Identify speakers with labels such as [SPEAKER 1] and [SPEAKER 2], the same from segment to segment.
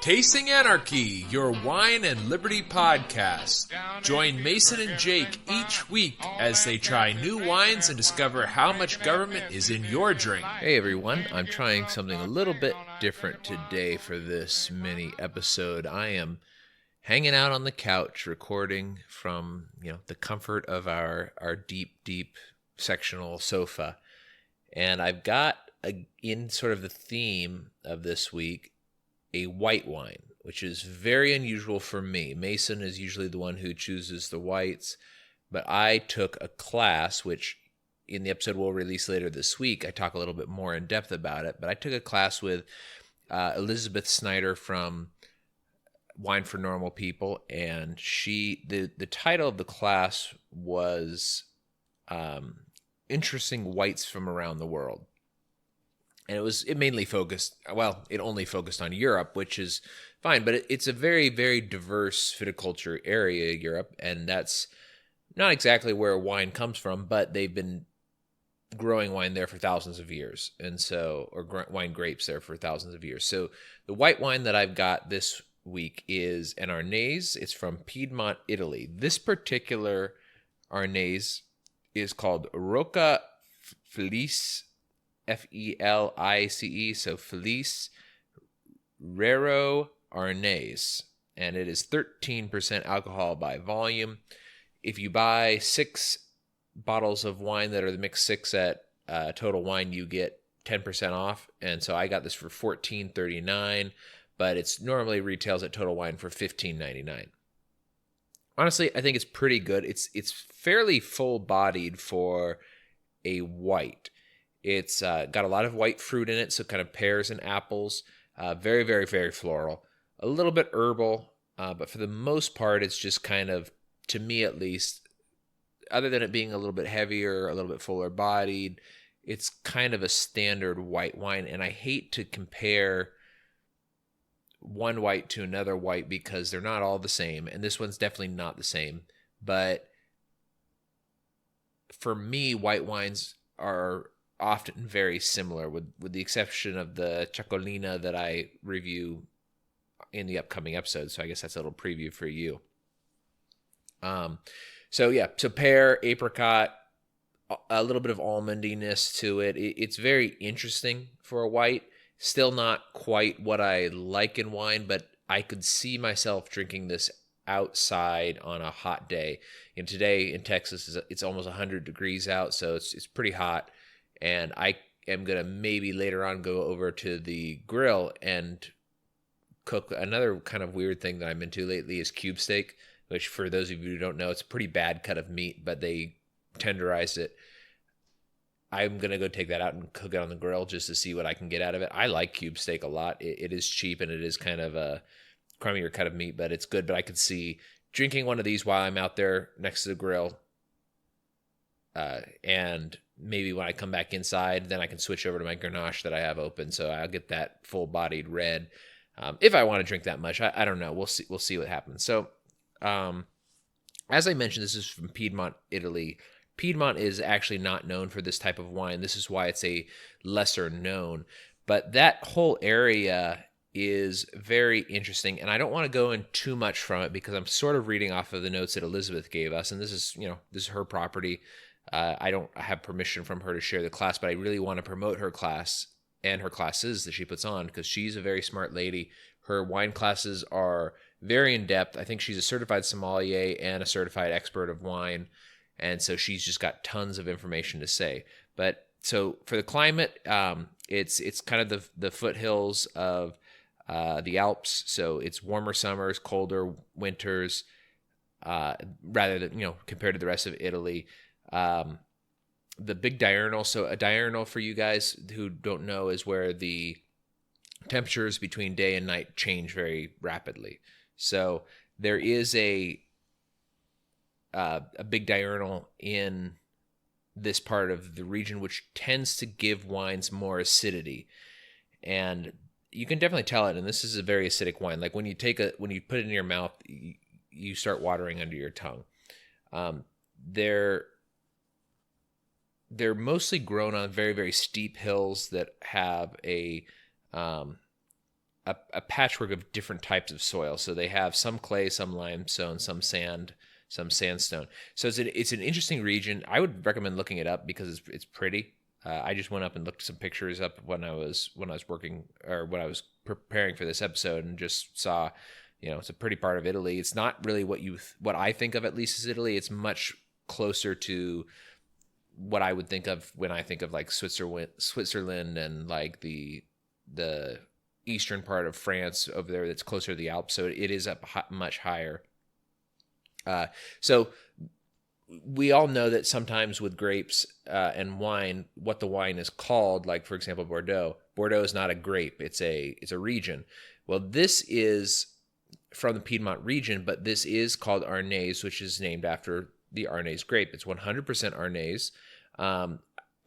[SPEAKER 1] Tasting Anarchy, your wine and liberty podcast. Join Mason and Jake each week as they try new wines and discover how much government is in your drink.
[SPEAKER 2] Hey everyone, I'm trying something a little bit different today for this mini episode. I am hanging out on the couch recording from, the comfort of our deep sectional sofa. And I've got, in sort of the theme of this week, a white wine, which is very unusual for me. Mason is usually the one who chooses the whites, but I took a class, which in the episode we'll release later this week, I talk a little bit more in depth about it, but I took a class with Elizabeth Snyder from Wine for Normal People, and the title of the class was Interesting Whites from Around the World. And it mainly focused, it only focused on Europe, which is fine, but it's a very, very diverse viticulture area, Europe, and that's not exactly where wine comes from, but they've been growing wine there for thousands of years, or wine grapes there for thousands of years. So the white wine that I've got this week is an Arneis. It's from Piedmont, Italy. This particular Arneis is called Rocca Felice, Felice, so Felice Roero Arneis, and it is 13% alcohol by volume. If you buy 6 bottles of wine that are the mixed 6 at Total Wine, you get 10% off, and so I got this for $14.39, but it's normally retails at Total Wine for $15.99. Honestly, I think it's pretty good. It's fairly full-bodied for a white. It's got a lot of white fruit in it, so kind of pears and apples. Very, very, very floral. A little bit herbal, but for the most part, it's just kind of, to me at least, other than it being a little bit heavier, a little bit fuller bodied, it's kind of a standard white wine. And I hate to compare one white to another white because they're not all the same. And this one's definitely not the same. But for me, white wines are often very similar, with the exception of the Chacolina that I review in the upcoming episode. So I guess that's a little preview for you. So pear, apricot, a little bit of almondiness to it. It's very interesting for a white. Still not quite what I like in wine, but I could see myself drinking this outside on a hot day. And today in Texas, it's almost 100 degrees out, so it's pretty hot. And I am going to maybe later on go over to the grill and cook. Another kind of weird thing that I'm into lately is cube steak, which for those of you who don't know, it's a pretty bad cut of meat, but they tenderized it. I'm going to go take that out and cook it on the grill just to see what I can get out of it. I like cube steak a lot. It is cheap and it is kind of a crummier cut of meat, but it's good. But I could see drinking one of these while I'm out there next to the grill. And maybe when I come back inside, then I can switch over to my Grenache that I have open. So I'll get that full-bodied red. If I want to drink that much, I don't know. We'll see what happens. So, as I mentioned, this is from Piedmont, Italy. Piedmont is actually not known for this type of wine. This is why it's a lesser known. But that whole area is very interesting, and I don't want to go in too much from it because I'm sort of reading off of the notes that Elizabeth gave us, and this is her property. I don't have permission from her to share the class, but I really want to promote her class and her classes that she puts on because she's a very smart lady. Her wine classes are very in-depth. I think she's a certified sommelier and a certified expert of wine, and so she's just got tons of information to say. But so for the climate, it's kind of the foothills of the Alps, so it's warmer summers, colder winters, rather than compared to the rest of Italy. The big diurnal, so a diurnal for you guys who don't know is where the temperatures between day and night change very rapidly. So there is a big diurnal in this part of the region, which tends to give wines more acidity, and you can definitely tell it. And this is a very acidic wine. Like when you put it in your mouth, you start watering under your tongue. They're mostly grown on very, very steep hills that have a a patchwork of different types of soil. So they have some clay, some limestone, some sand, some sandstone. So it's an interesting region. I would recommend looking it up because it's pretty. I just went up and looked some pictures up when I was working, or when I was preparing for this episode, and just saw, it's a pretty part of Italy. It's not really what I think of, at least, as Italy. It's much closer to what I would think of when I think of like Switzerland and like the eastern part of France over there that's closer to the Alps. So it is up much higher. So we all know that sometimes with grapes and wine, what the wine is called, like for example, Bordeaux is not a grape. It's a region. Well, this is from the Piedmont region, but this is called Arneis, which is named after the Arneis grape. It's 100% Arneis.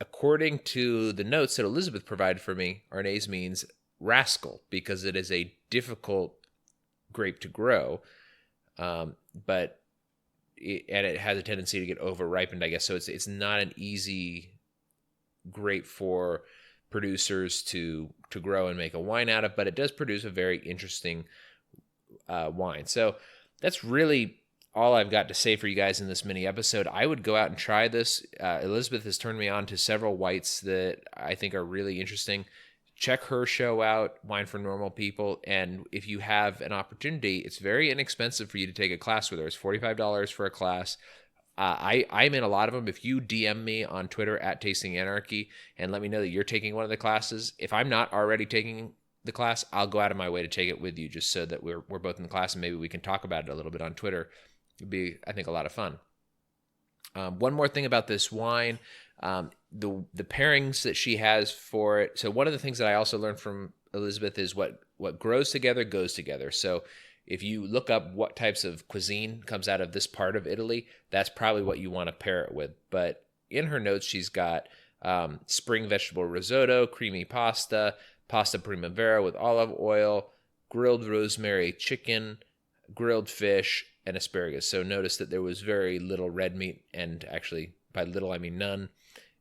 [SPEAKER 2] According to the notes that Elizabeth provided for me, Arneis means rascal because it is a difficult grape to grow, but it has a tendency to get over ripened, I guess. So it's not an easy grape for producers to grow and make a wine out of, but it does produce a very interesting wine. So that's really all I've got to say for you guys in this mini episode. I would go out and try this. Elizabeth has turned me on to several whites that I think are really interesting. Check her show out, Wine for Normal People. And if you have an opportunity, it's very inexpensive for you to take a class with her. It's $45 for a class. I'm in a lot of them. If you DM me on Twitter at Tasting Anarchy and let me know that you're taking one of the classes, if I'm not already taking the class, I'll go out of my way to take it with you, just so that we're both in the class and maybe we can talk about it a little bit on Twitter. It'd be, I think, a lot of fun. One more thing about this wine, the pairings that she has for it. So one of the things that I also learned from Elizabeth is what grows together goes together. So if you look up what types of cuisine comes out of this part of Italy, that's probably what you want to pair it with. But in her notes, she's got spring vegetable risotto, creamy pasta primavera with olive oil, grilled rosemary chicken, grilled fish, and asparagus. So notice that there was very little red meat, and actually by little I mean none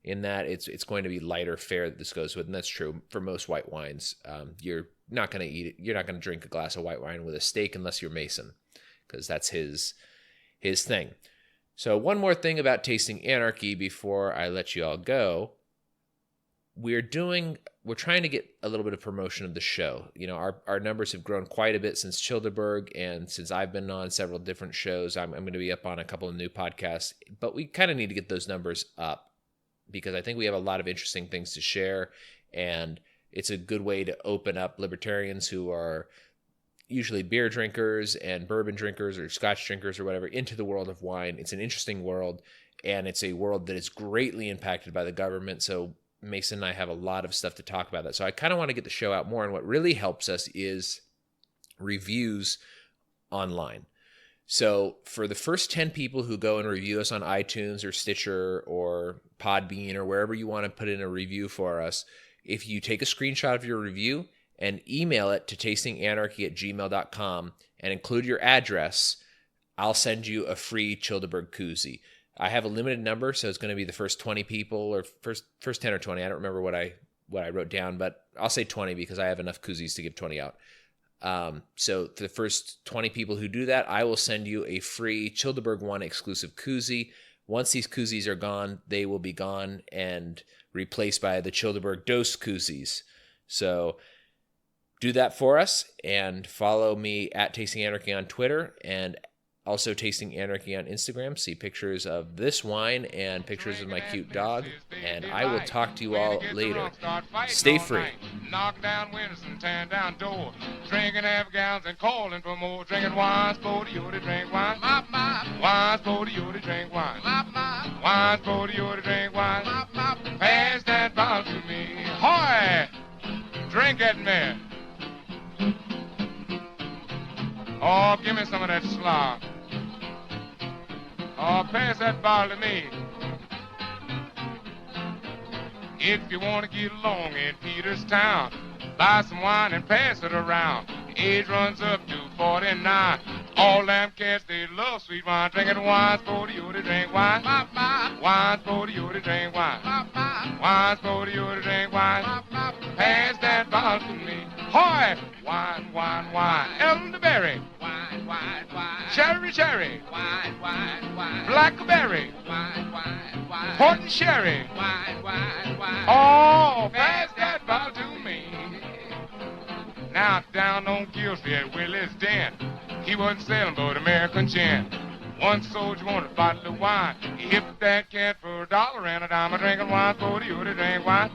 [SPEAKER 2] in that. It's going to be lighter fare that this goes with, and that's true for most white wines. You're not going to eat it. You're not going to drink a glass of white wine with a steak unless you're Mason, because that's his thing. So one more thing about Tasting Anarchy before I let you all go. We're trying to get a little bit of promotion of the show. Our numbers have grown quite a bit since Childeberg, and since I've been on several different shows. I'm going to be up on a couple of new podcasts, but we kind of need to get those numbers up because I think we have a lot of interesting things to share, and it's a good way to open up libertarians who are usually beer drinkers and bourbon drinkers or scotch drinkers or whatever into the world of wine. It's an interesting world, and it's a world that is greatly impacted by the government. So Mason and I have a lot of stuff to talk about that. So I kind of want to get the show out more. And what really helps us is reviews online. So for the first 10 people who go and review us on iTunes or Stitcher or Podbean or wherever you want to put in a review for us, if you take a screenshot of your review and email it to tastinganarchy@gmail.com and include your address, I'll send you a free Childeberg koozie. I have a limited number, so it's going to be the first 20 people, or first 10 or 20. I don't remember what I wrote down, but I'll say 20 because I have enough koozies to give 20 out. So for the first 20 people who do that, I will send you a free Childeberg One exclusive koozie. Once these koozies are gone, they will be gone and replaced by the Childeberg Dose koozies. So do that for us and follow me at Tasting Anarchy on Twitter and also Tasting Anarchy on Instagram. See pictures of this wine and pictures of my cute dog. And I will talk to you all later. Stay free.
[SPEAKER 3] Knock down windows and tear down doors. Drinking half gallons and calling for more. Drinking wine, for you to drink wine. Wine, for you to drink wine. Wine, for you to drink wine. Pass that bottle to me. Hoy! Drink it, man. Oh, give me some of that slop. Oh, pass that bottle to me. If you want to get along in Peterstown, buy some wine and pass it around. Age runs up to 49. All them cats, they love sweet wine. Drinking wine's for you to drink wine. Wine's for you to drink wine. Wine's for you to drink wine. pass that bottle to me. Hoy, wine, wine, wine, elderberry, wine, wine, wine, cherry, cherry, wine, wine, wine, blackberry, wine, wine, wine, port and sherry, wine, wine, wine. Oh, pass that bottle to me. Now down on Gill Street at Willie's Den, he wasn't selling but American gin. One soldier wanted a bottle of wine. He hipped that cat for $1 and a dime. Drinking wine for the you to drink wine.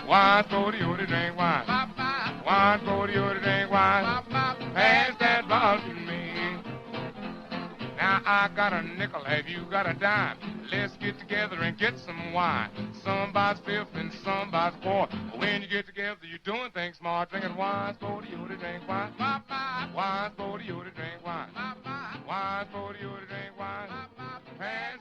[SPEAKER 3] Wine for the you to drink wine. Wine for the you to drink wine. Pass that bottle to me. Now I got a nickel, have you got a dime? Let's get together and get some wine. Somebody's fifth and somebody's fourth. When you get together, you're doing things smart. Drinking wine for the you to drink wine. Wine for the you to drink wine. Wine for the you to drink wine. Pass